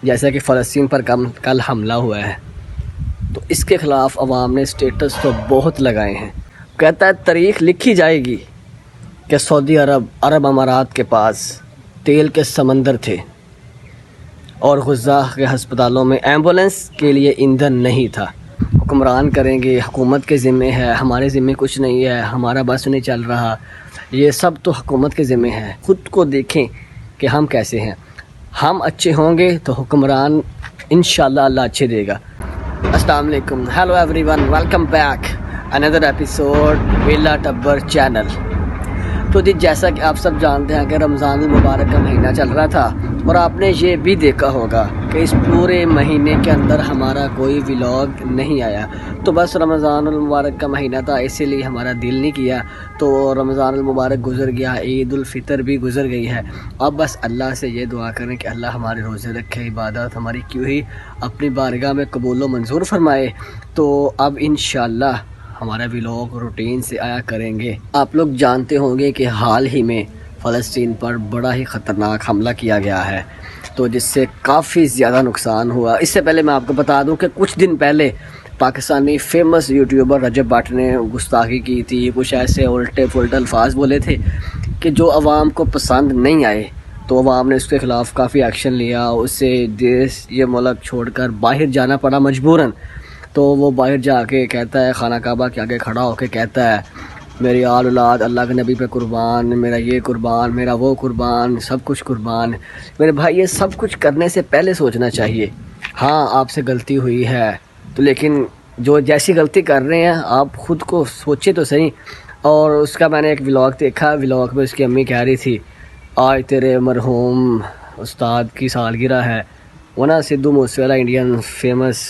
جیسا کہ فلسطین پر کل حملہ ہوا ہے تو اس کے خلاف عوام نے اسٹیٹس تو بہت لگائے ہیں. کہتا ہے تاریخ لکھی جائے گی کہ سعودی عرب امارات کے پاس تیل کے سمندر تھے اور غزہ کے ہسپتالوں میں ایمبولنس کے لیے ایندھن نہیں تھا. حکمران کریں گے، حکومت کے ذمے ہے، ہمارے ذمے کچھ نہیں ہے، ہمارا بس نہیں چل رہا، یہ سب تو حکومت کے ذمے ہے. خود کو دیکھیں کہ ہم کیسے ہیں. ہم اچھے ہوں گے تو حکمران انشاءاللہ اللہ اچھے دے گا. السلام علیکم، hello every one, welcome back another episode ویلا ٹبر چینل. تو جیسا کہ آپ سب جانتے ہیں کہ رمضان المبارک کا مہینہ چل رہا تھا اور آپ نے یہ بھی دیکھا ہوگا کہ اس پورے مہینے کے اندر ہمارا کوئی ولاگ نہیں آیا. تو بس رمضان المبارک کا مہینہ تھا، اسی لیے ہمارا دل نہیں کیا. تو رمضان المبارک گزر گیا، عید الفطر بھی گزر گئی ہے. اب بس اللہ سے یہ دعا کریں کہ اللہ ہمارے روزے رکھے، عبادت ہماری کیوں ہی اپنی بارگاہ میں قبول و منظور فرمائے. تو اب انشاءاللہ ہمارا ولاگ روٹین سے آیا کریں گے. آپ لوگ جانتے ہوں گے کہ حال ہی میں فلسطین پر بڑا ہی خطرناک حملہ کیا گیا ہے، تو جس سے کافی زیادہ نقصان ہوا. اس سے پہلے میں آپ کو بتا دوں کہ کچھ دن پہلے پاکستانی فیمس یوٹیوبر رجب بٹ نے گستاخی کی تھی، کچھ ایسے الٹے پھلٹے الفاظ بولے تھے کہ جو عوام کو پسند نہیں آئے. تو عوام نے اس کے خلاف کافی ایکشن لیا، اسے یہ ملک چھوڑ کر باہر جانا پڑا مجبوراً. تو وہ باہر جا کے کہتا ہے، خانہ کعبہ کے آگے کھڑا ہو کے کہتا ہے میری آل اولاد اللہ کے نبی پہ قربان، میرا یہ قربان، میرا وہ قربان، سب کچھ قربان. میرے بھائی یہ سب کچھ کرنے سے پہلے سوچنا چاہیے. ہاں آپ سے غلطی ہوئی ہے تو لیکن جو جیسی غلطی کر رہے ہیں آپ خود کو سوچے تو صحیح. اور اس کا میں نے ایک ولاگ دیکھا، ولاگ میں اس کی امی کہہ رہی تھی آج تیرے مرحوم استاد کی سالگرہ ہے. وہ نا سدھو موسے والا انڈین فیمس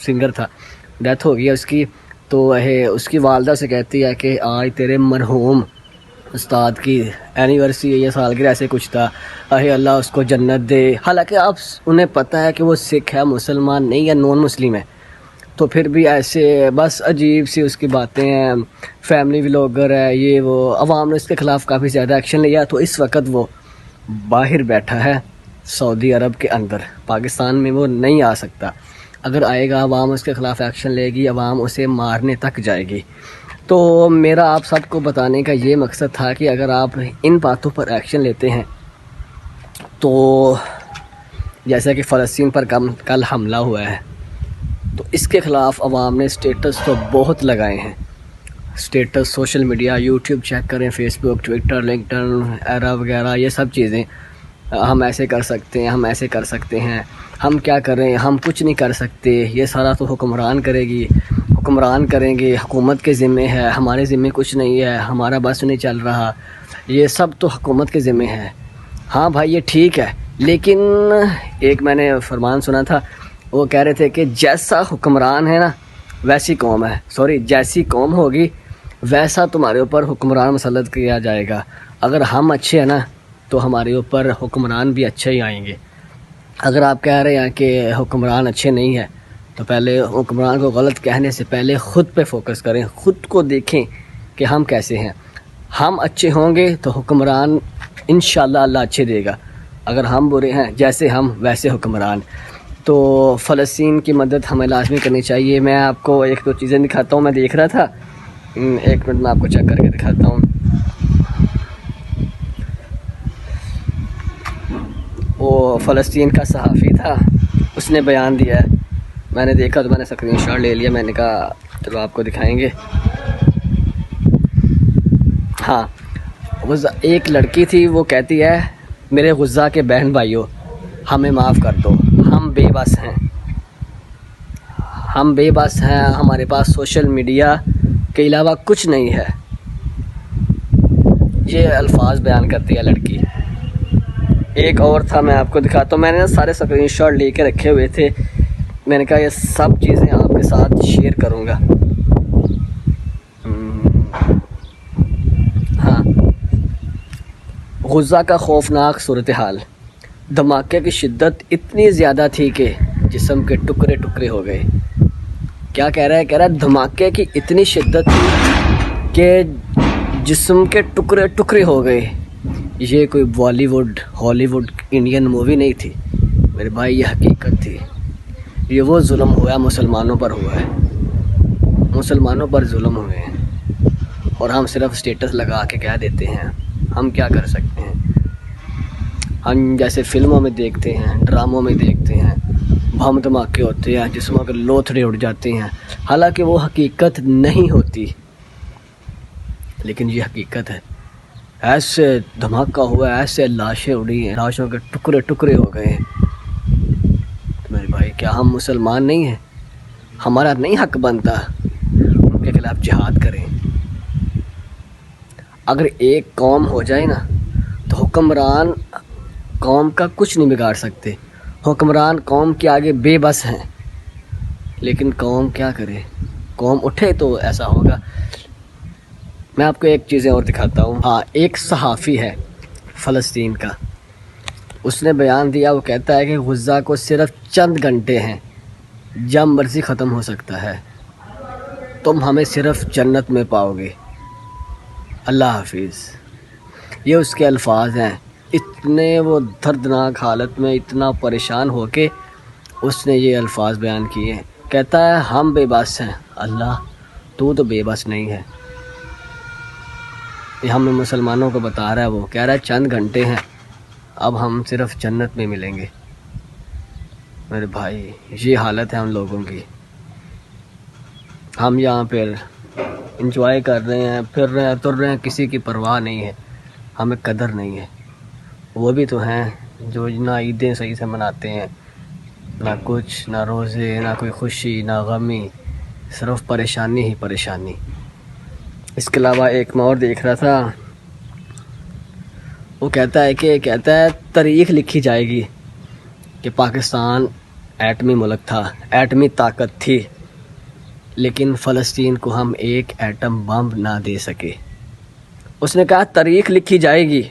سنگر تھا، ڈیتھ ہو گئی اس کی. تو اس کی والدہ سے کہتی ہے کہ آج تیرے مرحوم استاد کی اینیورسری ہے یا سالگرہ ایسے کچھ تھا، اللہ اس کو جنت دے. حالانکہ آپ انہیں پتہ ہے کہ وہ سکھ ہے، مسلمان نہیں یا نان مسلم ہے، تو پھر بھی ایسے بس عجیب سی اس کی باتیں ہیں. فیملی ولاگر ہے یہ وہ. عوام نے اس کے خلاف کافی زیادہ ایکشن لیا. تو اس وقت وہ باہر بیٹھا ہے سعودی عرب کے اندر، پاکستان میں وہ نہیں آ سکتا. اگر آئے گا عوام اس کے خلاف ایکشن لے گی، عوام اسے مارنے تک جائے گی. تو میرا آپ سب کو بتانے کا یہ مقصد تھا کہ اگر آپ ان باتوں پر ایکشن لیتے ہیں تو جیسا کہ فلسطین پر کل حملہ ہوا ہے تو اس کے خلاف عوام نے اسٹیٹس تو بہت لگائے ہیں. Status social media, YouTube check کریں، فیس بک، ٹویٹر، لنکڈن، ایرا وغیرہ، یہ سب چیزیں ہم ایسے کر سکتے ہیں، ہم ایسے کر سکتے ہیں، ہم کیا کریں، ہم کچھ نہیں کر سکتے، یہ سارا تو حکمران کرے گی، حکمران کریں گے، حکومت کے ذمے ہے، ہمارے ذمے کچھ نہیں ہے، ہمارا بس نہیں چل رہا، یہ سب تو حکومت کے ذمے ہے. ہاں بھائی یہ ٹھیک ہے، لیکن ایک میں نے فرمان سنا تھا، وہ کہہ رہے تھے کہ جیسا حکمران ہے نا ویسی قوم ہے، جیسی قوم ہوگی ویسا تمہارے اوپر حکمران مسلط کیا جائے گا. اگر ہم اچھے ہیں نا تو ہمارے اوپر حکمران بھی اچھے ہی آئیں گے. اگر آپ کہہ رہے ہیں کہ حکمران اچھے نہیں ہیں تو پہلے حکمران کو غلط کہنے سے پہلے خود پہ فوکس کریں، خود کو دیکھیں کہ ہم کیسے ہیں. ہم اچھے ہوں گے تو حکمران انشاءاللہ اللہ اچھے دے گا. اگر ہم برے ہیں جیسے ہم ویسے حکمران. تو فلسطین کی مدد ہمیں لازمی کرنی چاہیے. میں آپ کو ایک دو چیزیں دکھاتا ہوں، میں دیکھ رہا تھا، ایک منٹ میں آپ کو چیک کر کے دکھاتا ہوں. وہ فلسطین کا صحافی تھا، اس نے بیان دیا ہے، میں نے دیکھا تو میں نے اسکرین شاٹ لے لیا. میں نے کہا چلو آپ کو دکھائیں گے. ہاں ایک لڑکی تھی، وہ کہتی ہے میرے غزہ کے بہن بھائیوں ہمیں معاف کر دو، ہم بے بس ہیں، ہم بے بس ہیں، ہمارے پاس سوشل میڈیا کے علاوہ کچھ نہیں ہے. یہ الفاظ بیان کرتی ہے لڑکی. ایک اور تھا، میں آپ کو دکھاتا ہوں. میں نے سارے اسکرین شاٹ لے کے رکھے ہوئے تھے، میں نے کہا یہ سب چیزیں آپ کے ساتھ شیئر کروں گا. ہاں غزہ کا خوفناک صورتحال. دھماکے کی شدت اتنی زیادہ تھی کہ جسم کے ٹکڑے ٹکڑے ہو گئے. کیا کہہ رہا ہے دھماکے کی اتنی شدت تھی کہ جسم کے ٹکڑے ٹکڑے ہو گئے. یہ کوئی بالی ووڈ، ہالی ووڈ، انڈین مووی نہیں تھی، میرے بھائی یہ حقیقت تھی. یہ وہ ظلم ہوا ہے مسلمانوں پر ہوا ہے, مسلمانوں پر ظلم ہوئے ہیں, اور ہم صرف اسٹیٹس لگا کے کہہ دیتے ہیں. ہم کیا کر سکتے ہیں؟ ہم جیسے فلموں میں دیکھتے ہیں, ڈراموں میں دیکھتے ہیں, بم دھماکے ہوتے ہیں, جسموں کے لوتھڑے اڑ جاتے ہیں, حالانکہ وہ حقیقت نہیں ہوتی, لیکن یہ حقیقت ہے. ایسے دھماکہ ہوا ہے, ایسے لاشیں اڑی ہیں, لاشوں کے ٹکڑے ٹکڑے ہو گئے ہیں. میرے بھائی کیا ہم مسلمان نہیں ہیں؟ ہمارا نہیں حق بنتا ان کے خلاف جہاد کریں؟ اگر ایک قوم ہو جائے نا تو حکمران قوم کا کچھ نہیں بگاڑ سکتے. حکمران قوم کے آگے بے بس ہیں, لیکن قوم کیا کرے؟ قوم اٹھے تو ایسا ہوگا. میں آپ کو ایک چیزیں اور دکھاتا ہوں. ہاں, ایک صحافی ہے فلسطین کا, اس نے بیان دیا. وہ کہتا ہے کہ غزہ کو صرف چند گھنٹے ہیں, جب مرضی ختم ہو سکتا ہے, تم ہمیں صرف جنت میں پاؤ گے, اللہ حافظ. یہ اس کے الفاظ ہیں. اتنے وہ دردناک حالت میں, اتنا پریشان ہو کے اس نے یہ الفاظ بیان کیے. کہتا ہے ہم بے بس ہیں, اللہ تو بے بس نہیں ہے. یہ ہم مسلمانوں کو بتا رہا ہے. وہ کہہ رہا ہے چند گھنٹے ہیں, اب ہم صرف جنت میں ملیں گے. میرے بھائی یہ حالت ہے ہم لوگوں کی. ہم یہاں پہ انجوائے کر رہے ہیں, پھر رہے ہیں, تر رہے ہیں, کسی کی پرواہ نہیں ہے, ہمیں قدر نہیں ہے. وہ بھی تو ہیں جو نہ عیدیں صحیح سے مناتے ہیں, نہ کچھ, نہ روزے, نہ کوئی خوشی, نہ غمی, صرف پریشانی ہی پریشانی. اس کے علاوہ ایک میں اور دیکھ رہا تھا, وہ کہتا ہے تاریخ لکھی جائے گی کہ پاکستان ایٹمی ملک تھا, ایٹمی طاقت تھی, لیکن فلسطین کو ہم ایک ایٹم بم نہ دے سکے. اس نے کہا تاریخ لکھی جائے گی,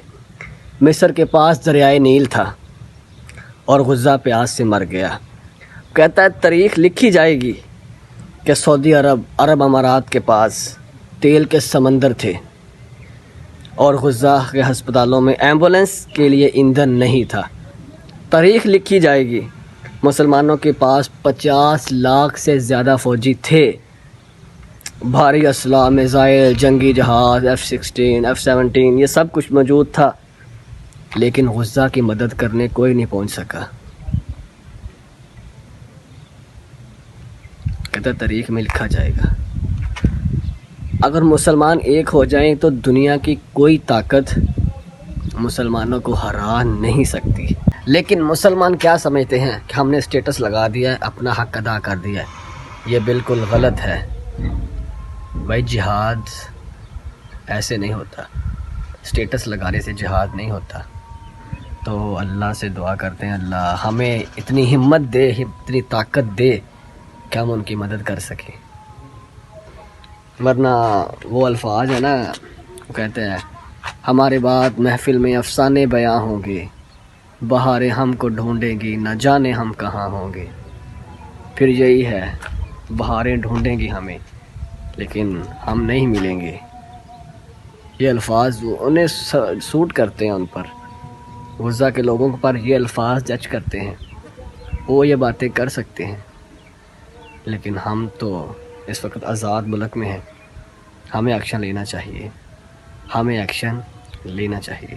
مصر کے پاس دریائے نیل تھا اور غزہ پیاس سے مر گیا. کہتا ہے تاریخ لکھی جائے گی کہ سعودی عرب امارات کے پاس تیل کے سمندر تھے اور غزہ کے ہسپتالوں میں ایمبولنس کے لیے ایندھن نہیں تھا. تاریخ لکھی جائے گی مسلمانوں کے پاس 50 لاکھ سے زیادہ فوجی تھے, بھاری اسلحہ, میزائل, جنگی جہاز, F-16, F-17, یہ سب کچھ موجود تھا, لیکن غزہ کی مدد کرنے کوئی نہیں پہنچ سکا. کہتا تاریخ میں لکھا جائے گا. اگر مسلمان ایک ہو جائیں تو دنیا کی کوئی طاقت مسلمانوں کو ہرا نہیں سکتی. لیکن مسلمان کیا سمجھتے ہیں کہ ہم نے اسٹیٹس لگا دیا ہے, اپنا حق ادا کر دیا ہے. یہ بالکل غلط ہے بھائی. جہاد ایسے نہیں ہوتا, اسٹیٹس لگانے سے جہاد نہیں ہوتا. تو اللہ سے دعا کرتے ہیں اللہ ہمیں اتنی ہمت دے, اتنی طاقت دے کہ ہم ان کی مدد کر سکیں. ورنہ وہ الفاظ ہیں نا, وہ کہتے ہیں ہمارے بعد محفل میں افسانے بیاں ہوں گے, بہاریں ہم کو ڈھونڈیں گی, نہ جانے ہم کہاں ہوں گے. پھر یہی ہے, بہاریں ڈھونڈیں گی ہمیں, لیکن ہم نہیں ملیں گے. یہ الفاظ انہیں سوٹ کرتے ہیں, ان پر, غزہ کے لوگوں پر یہ الفاظ جج کرتے ہیں. وہ یہ باتیں کر سکتے ہیں, لیکن ہم تو اس وقت آزاد ملک میں ہیں. ہمیں ایکشن لینا چاہیے, ہمیں ایکشن لینا چاہیے.